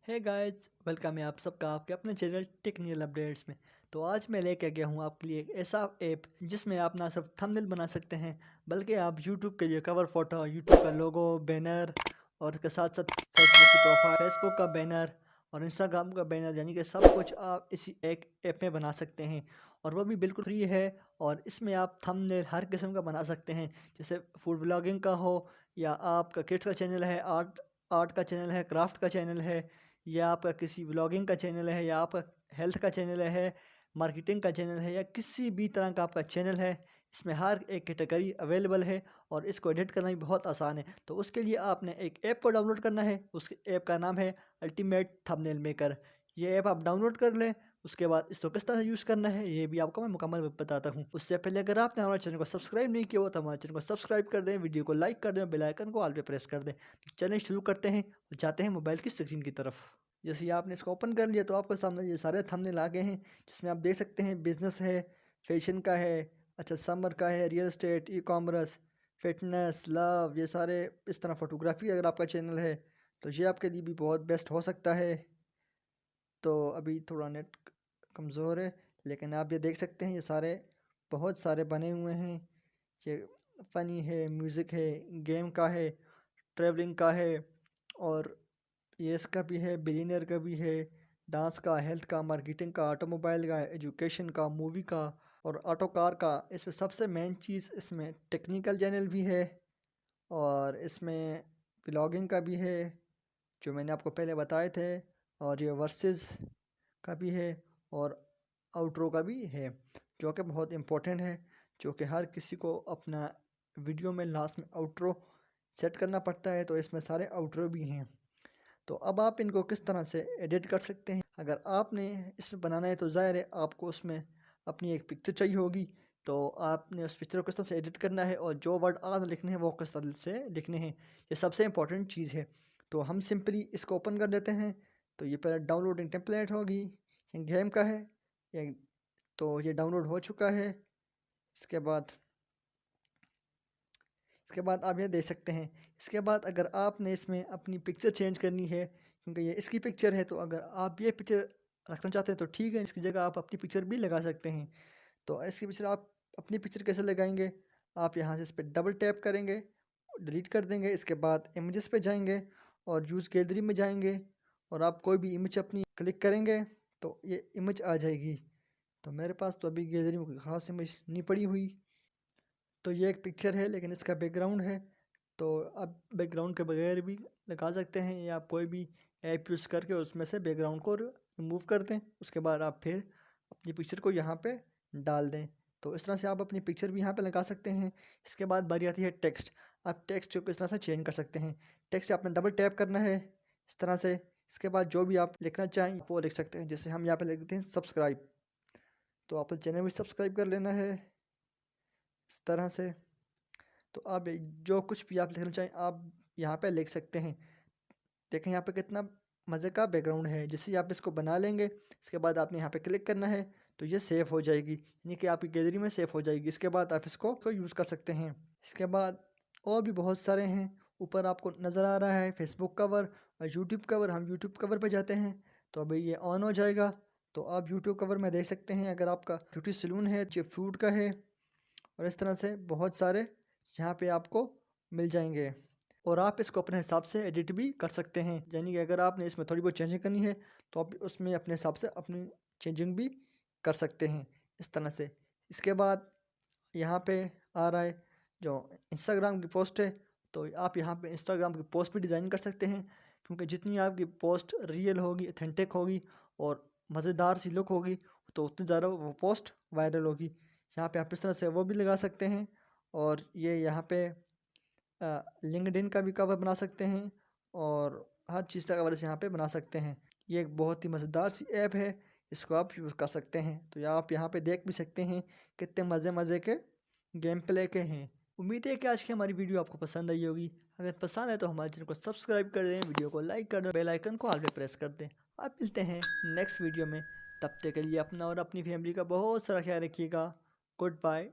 Hey guys, welcome है आप सबका आपके अपने चैनल टेक्निकल अपडेट्स में। तो आज मैं लेके गया हूँ आपके लिए एक ऐसा ऐप जिसमें आप ना सिर्फ थंबनेल बना सकते हैं बल्कि आप यूट्यूब के लिए कवर फोटो, यूट्यूब का लोगो, बैनर और इसके साथ साथ फेसबुक की प्रोफाइल, फेसबुक का बैनर और इंस्टाग्राम का बैनर, यानी कि सब कुछ आप इसी एक ऐप में बना सकते हैं। और वो भी बिल्कुल फ्री है। और इसमें आप थंबनेल हर किस्म का बना सकते हैं, जैसे फूड व्लॉगिंग का हो, या आपका किड्स का चैनल है, आर्ट आर्ट का चैनल है, क्राफ्ट का चैनल है, या आपका किसी व्लॉगिंग का चैनल है, या आपका हेल्थ का चैनल है, मार्केटिंग का चैनल है, या किसी भी तरह का आपका चैनल है, इसमें हर एक कैटेगरी अवेलेबल है। और इसको एडिट करना भी बहुत आसान है। तो उसके लिए आपने एक ऐप को डाउनलोड करना है। उस ऐप का नाम है अल्टीमेट थंबनेल मेकर। ये ऐप आप डाउनलोड कर लें। उसके बाद इसको किस तरह से यूज़ करना है ये भी आपको मैं मुकम्मल बताता हूँ। उससे पहले अगर आपने हमारे चैनल को सब्सक्राइब नहीं किया हो तो हमारे चैनल को सब्सक्राइब कर दें, वीडियो को लाइक कर दें, बेल आइकन को ऑल पे प्रेस कर दें। तो चलिए शुरू करते हैं और जाते हैं मोबाइल की स्क्रीन की तरफ। जैसे ही आपने इसको ओपन कर लिया तो आपके सामने ये सारे थंबनेल आ गए हैं, जिसमें आप देख सकते हैं बिजनेस है, फैशन का है, अच्छा समर का है, real estate, e commerce, fitness, love, ये सारे इस तरह फोटोग्राफी अगर आपका चैनल है तो ये आपके लिए भी बहुत बेस्ट हो सकता है। तो अभी थोड़ा नेट कमज़ोर है, लेकिन आप ये देख सकते हैं ये सारे बहुत सारे बने हुए हैं। ये फ़नी है, म्यूज़िक है, गेम का है, ट्रैवलिंग का है, और ये इसका भी है, बिलियनियर का भी है, डांस का, हेल्थ का, मार्केटिंग का, ऑटोमोबाइल का, एजुकेशन का, मूवी का और ऑटो कार का। इसमें सबसे मेन चीज़ इसमें टेक्निकल चैनल भी है, और इसमें व्लॉगिंग का भी है जो मैंने आपको पहले बताए थे, और ये वर्सेस का भी है, और आउट्रो का भी है जो कि बहुत इम्पोर्टेंट है, जो कि हर किसी को अपना वीडियो में लास्ट में आउट्रो सेट करना पड़ता है। तो इसमें सारे आउट्रो भी हैं। तो अब आप इनको किस तरह से एडिट कर सकते हैं। अगर आपने इसमें बनाना है तो ज़ाहिर है आपको उसमें अपनी एक पिक्चर चाहिए होगी। तो आपने उस पिक्चर को किस तरह से एडिट करना है और जो वर्ड आपने लिखने हैं वो किस तरह से लिखने हैं, ये सबसे इम्पोर्टेंट चीज़ है। तो हम सिंपली इसको ओपन कर देते हैं। तो ये पहले डाउनलोडिंग टेम्पलेट होगी, ये गेम का है, ये तो ये डाउनलोड हो चुका है। इसके बाद इसके बाद आप ये देख सकते हैं। इसके बाद अगर आपने इसमें अपनी पिक्चर चेंज करनी है, क्योंकि ये इसकी पिक्चर है, तो अगर आप ये पिक्चर रखना चाहते हैं तो ठीक है, इसकी जगह आप अपनी पिक्चर भी लगा सकते हैं। तो इसकी पिक्चर आप अपनी पिक्चर कैसे लगाएंगे, आप यहाँ से इस पर डबल टैप करेंगे, डिलीट कर देंगे। इसके बाद इमेजेस पे जाएंगे और यूज़ गैलरी में जाएंगे, और आप कोई भी इमेज अपनी क्लिक करेंगे तो ये इमेज आ जाएगी। तो मेरे पास तो अभी गैलरी में कोई ख़ास इमेज नहीं पड़ी हुई। तो ये एक पिक्चर है लेकिन इसका बैकग्राउंड है। तो आप बैकग्राउंड के बगैर भी लगा सकते हैं, या आप कोई भी ऐप यूज़ करके उसमें से बैकग्राउंड को रिमूव कर दें। उसके बाद आप फिर अपनी पिक्चर को यहाँ पे डाल दें। तो इस तरह से आप अपनी पिक्चर भी यहाँ पे लगा सकते हैं। इसके बाद बारी आती है टेक्स्ट। आप टेक्स्ट को इस तरह से चेंज कर सकते हैं। टेक्स्ट आपने डबल टैप करना है इस तरह से। इसके बाद जो भी आप लिखना चाहें वो लिख सकते हैं। जैसे हम यहाँ पे लिखते हैं सब्सक्राइब, तो आप चैनल भी सब्सक्राइब कर लेना है इस तरह से। तो आप जो कुछ भी आप लिखना चाहें आप यहाँ पे लिख सकते हैं। देखें यहाँ पे कितना मज़े का बैकग्राउंड है। जैसे ही आप इसको बना लेंगे, इसके बाद आपने यहाँ पे क्लिक करना है तो ये सेव हो जाएगी, यानी कि आपकी गैलरी में सेव हो जाएगी। इसके बाद आप इसको यूज़ कर सकते हैं। इसके बाद और भी बहुत सारे हैं। ऊपर आपको नज़र आ रहा है फेसबुक कवर और यूट्यूब कवर। हम यूट्यूब कवर पर जाते हैं तो अभी ये ऑन हो जाएगा। तो आप यूट्यूब कवर में देख सकते हैं, अगर आपका ब्यूटी सैलून है, जो फ्रूट का है, और इस तरह से बहुत सारे यहाँ पे आपको मिल जाएंगे। और आप इसको अपने हिसाब से एडिट भी कर सकते हैं, यानी कि अगर आपने इसमें थोड़ी बहुत चेंजिंग करनी है तो आप उसमें अपने हिसाब से अपनी चेंजिंग भी कर सकते हैं इस तरह से। इसके बाद यहाँ पे आ रहा है जो इंस्टाग्राम की पोस्ट है। तो आप यहाँ पे इंस्टाग्राम की पोस्ट भी डिज़ाइन कर सकते हैं, क्योंकि जितनी आपकी पोस्ट रियल होगी, ऑथेंटिक होगी और मज़ेदार सी लुक होगी, तो उतनी ज़्यादा वो पोस्ट वायरल होगी। यहाँ पे आप इस तरह से वो भी लगा सकते हैं। और ये यहाँ पे लिंक्डइन का भी कवर बना सकते हैं, और हर चीज़ का कवर यहाँ पे बना सकते हैं। ये एक बहुत ही मज़ेदार सी ऐप है, इसको आप यूज़ कर सकते हैं। तो आप यहाँ पे देख भी सकते हैं कितने मज़े मज़े के गेम प्ले के हैं। उम्मीद है कि आज की हमारी वीडियो आपको पसंद आई होगी। अगर पसंद है तो हमारे चैनल को सब्सक्राइब कर दें, वीडियो को लाइक कर दें, बेल आइकन को ऑल पे प्रेस कर दें। आप मिलते हैं नेक्स्ट वीडियो में। तब तक के लिए अपना और अपनी फैमिली का बहुत सारा ख्याल रखिएगा। Good bye.